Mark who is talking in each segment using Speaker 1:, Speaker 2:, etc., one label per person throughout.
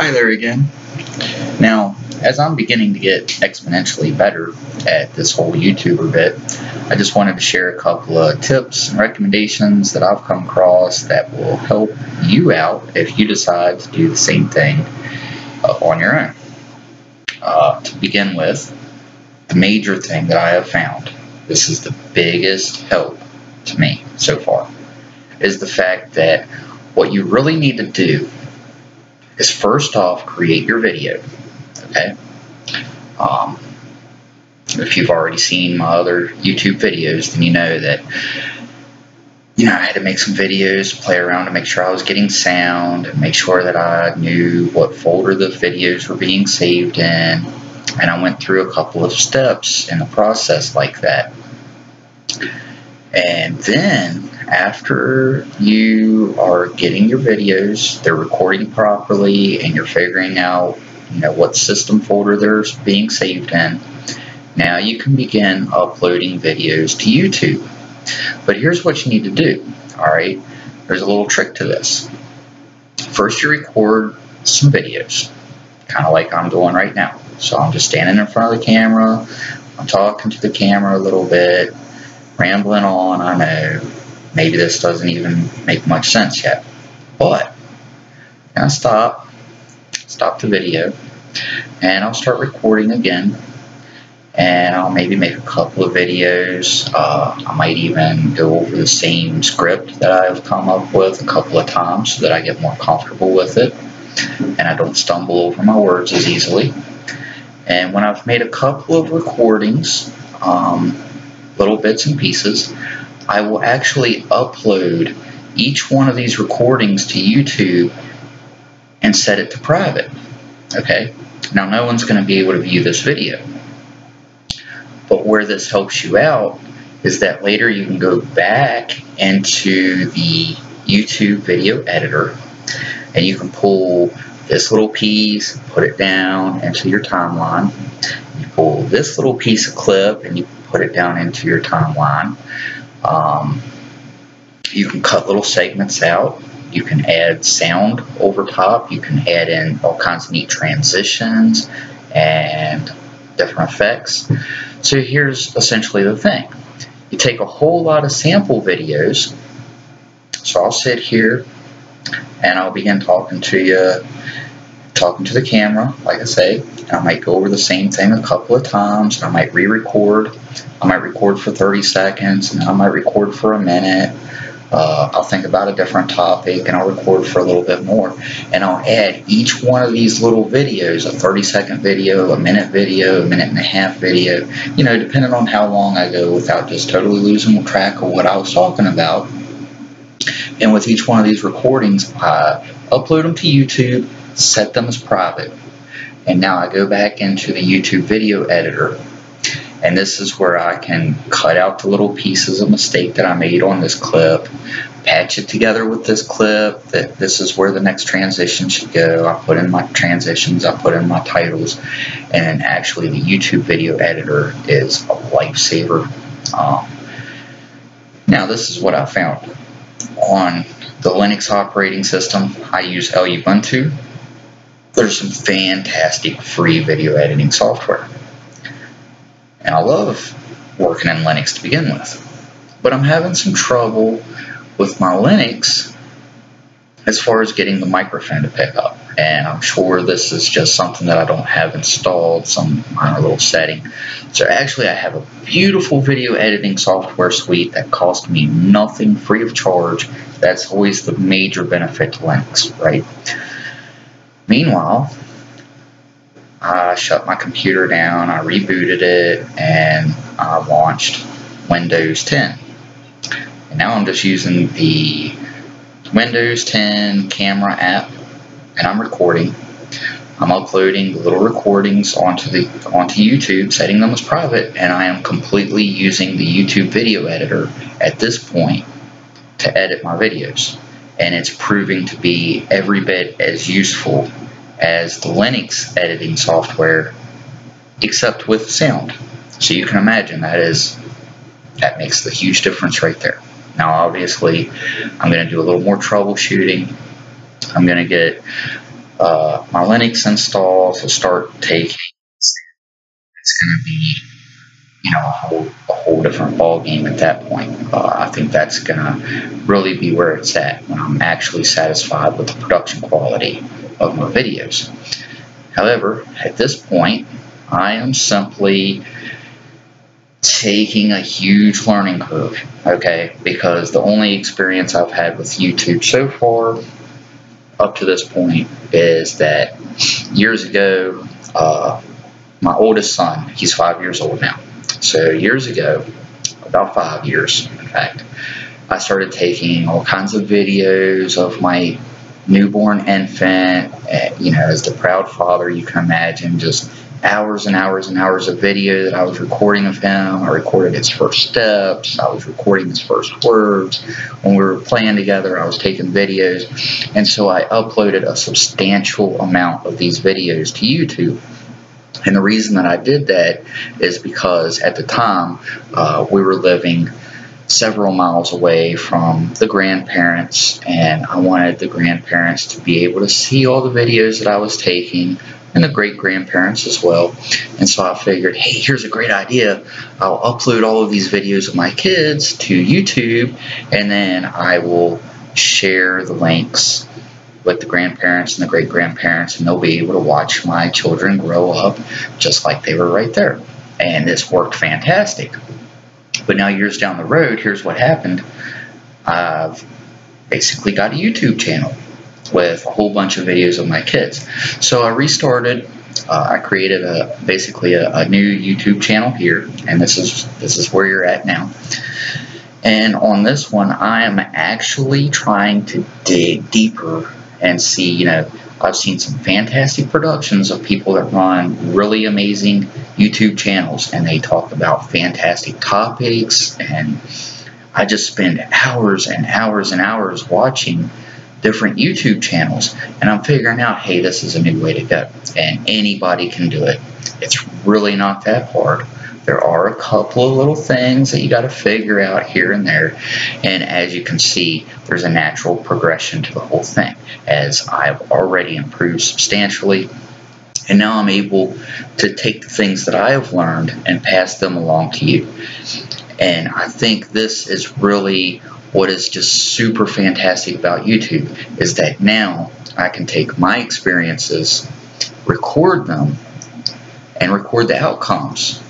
Speaker 1: Hi there again. Now, as I'm beginning to get exponentially better at this whole YouTuber bit, I just wanted to share a couple of tips and recommendations that I've come across that will help you out if you decide to do the same thing on your own. To begin with, the major thing that I have found, this is the biggest help to me so far, is the fact that what you really need to do is first off create your video. Okay. If you've already seen my other YouTube videos, then you know that I had to make some videos, play around to make sure I was getting sound, and make sure that I knew what folder the videos were being saved in, and I went through a couple of steps in the process like that. And then after you are getting your videos, they're recording properly, and you're figuring out what system folder they're being saved in, now you can begin uploading videos to YouTube. But here's what you need to do. Alright, there's a little trick to this. First, you record some videos, kind of like I'm doing right now. So I'm just standing in front of the camera, I'm talking to the camera a little bit, rambling on. I know maybe this doesn't even make much sense yet, but I'm gonna stop the video, and I'll start recording again, and I'll maybe make a couple of videos. I might even go over the same script that I've come up with a couple of times so that I get more comfortable with it and I don't stumble over my words as easily. And when I've made a couple of recordings, little bits and pieces, I will actually upload each one of these recordings to YouTube and set it to private. Okay? Now, no one's going to be able to view this video. But where this helps you out is that later you can go back into the YouTube video editor and you can pull this little piece, put it down into your timeline. You pull this little piece of clip and you put it down into your timeline. You can cut little segments out. You can add sound over top. You can add in all kinds of neat transitions and different effects. So here's essentially the thing. You take a whole lot of sample videos. So I'll sit here and I'll begin talking to you, talking to the camera, like I say. I might go over the same thing a couple of times. I might re-record. I might record for 30 seconds, and I might record for a minute. I'll think about a different topic, and I'll record for a little bit more. And I'll add each one of these little videos, a 30-second video, a minute video, a minute and a half video, depending on how long I go without just totally losing track of what I was talking about. And with each one of these recordings, I upload them to YouTube, set them as private. And now I go back into the YouTube video editor, and this is where I can cut out the little pieces of mistake that I made on this clip, patch it together with this clip, that this is where the next transition should go. I put in my transitions, I put in my titles, and actually the YouTube video editor is a lifesaver. Now this is what I found. On the Linux operating system, I use Ubuntu. There's some fantastic free video editing software. And I love working in Linux to begin with. But I'm having some trouble with my Linux as far as getting the microphone to pick up. And I'm sure this is just something that I don't have installed, some minor little setting. So actually I have a beautiful video editing software suite that cost me nothing, free of charge. That's always the major benefit to Linux, right? Meanwhile, I shut my computer down, I rebooted it, and I launched Windows 10. And now I'm just using the Windows 10 camera app, and I'm recording. I'm uploading the little recordings onto YouTube, setting them as private, and I am completely using the YouTube video editor at this point to edit my videos. And it's proving to be every bit as useful as the Linux editing software, except with sound. So you can imagine that makes the huge difference right there. Now obviously I'm going to do a little more troubleshooting. I'm going to get my Linux installs will start taking. It's going to be, a whole different ball game at that point. I think that's going to really be where it's at when I'm actually satisfied with the production quality of my videos. However, at this point, I am simply taking a huge learning curve, okay? Because the only experience I've had with YouTube so far up to this point is that years ago, my oldest son, he's 5 years old now. So years ago, about 5 years, in fact, I started taking all kinds of videos of my newborn infant, as the proud father you can imagine, just hours and hours and hours of video that I was recording of him. I recorded his first steps. I was recording his first words. When we were playing together, I was taking videos. And so I uploaded a substantial amount of these videos to YouTube. And the reason that I did that is because at the time, we were living several miles away from the grandparents, and I wanted the grandparents to be able to see all the videos that I was taking, and the great-grandparents as well. And so I figured, hey, here's a great idea. I'll upload all of these videos of my kids to YouTube, and then I will share the links with the grandparents and the great-grandparents, and they'll be able to watch my children grow up just like they were right there. And this worked fantastic. But now years down the road, here's what happened. I've basically got a YouTube channel with a whole bunch of videos of my kids. So I restarted. I created basically a new YouTube channel here, and this is where you're at now. And on this one, I am actually trying to dig deeper and see, I've seen some fantastic productions of people that run really amazing YouTube channels, and they talk about fantastic topics, and I just spend hours and hours and hours watching different YouTube channels, and I'm figuring out, hey, this is a new way to go, and anybody can do it. It's really not that hard. There are a couple of little things that you got to figure out here and there, and as you can see, there's a natural progression to the whole thing, as I've already improved substantially, and now I'm able to take the things that I have learned and pass them along to you. And I think this is really what is just super fantastic about YouTube, is that now I can take my experiences, record them, and record the outcomes.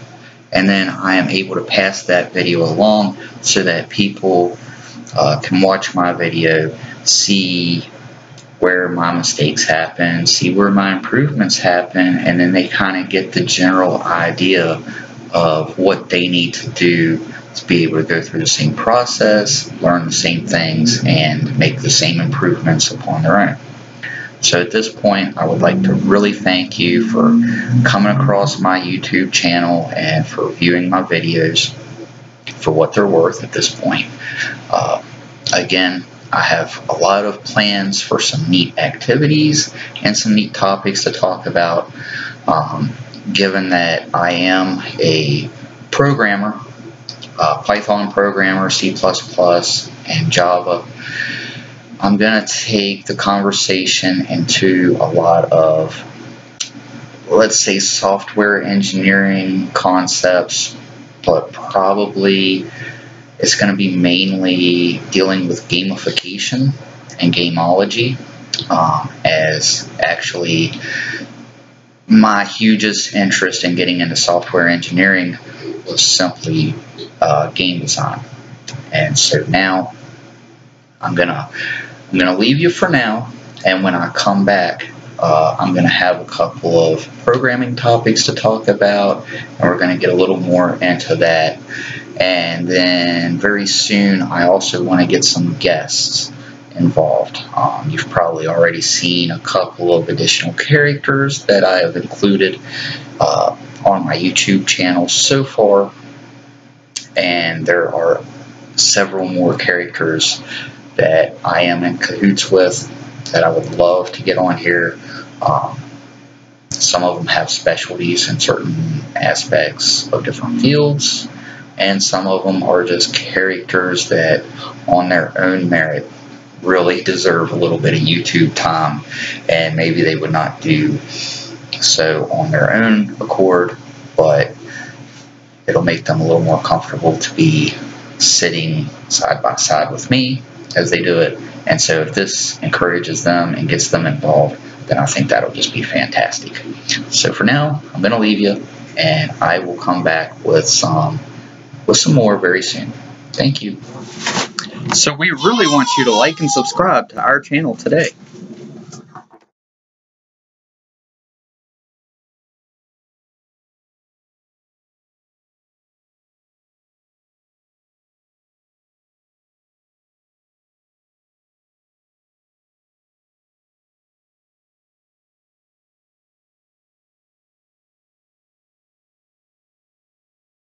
Speaker 1: And then I am able to pass that video along so that people can watch my video, see where my mistakes happen, see where my improvements happen, and then they kind of get the general idea of what they need to do to be able to go through the same process, learn the same things, and make the same improvements upon their own. So at this point, I would like to really thank you for coming across my YouTube channel and for viewing my videos for what they're worth at this point. Again, I have a lot of plans for some neat activities and some neat topics to talk about. Given that I am a programmer, Python programmer, C++, and Java, I'm going to take the conversation into a lot of, let's say, software engineering concepts, but probably it's going to be mainly dealing with gamification and gameology, as actually my hugest interest in getting into software engineering was simply game design. And so now I'm gonna leave you for now, and when I come back, I'm gonna have a couple of programming topics to talk about, and we're gonna get a little more into that. And then very soon, I also want to get some guests involved. You've probably already seen a couple of additional characters that I have included on my YouTube channel so far, and there are several more characters that I am in cahoots with that I would love to get on here. Some of them have specialties in certain aspects of different fields, and some of them are just characters that on their own merit really deserve a little bit of YouTube time, and maybe they would not do so on their own accord, but it'll make them a little more comfortable to be sitting side by side with me as they do it. And so if this encourages them and gets them involved, then I think that'll just be fantastic. So for now, I'm going to leave you, and I will come back with some more very soon. Thank you. So we really want you to like and subscribe to our channel today.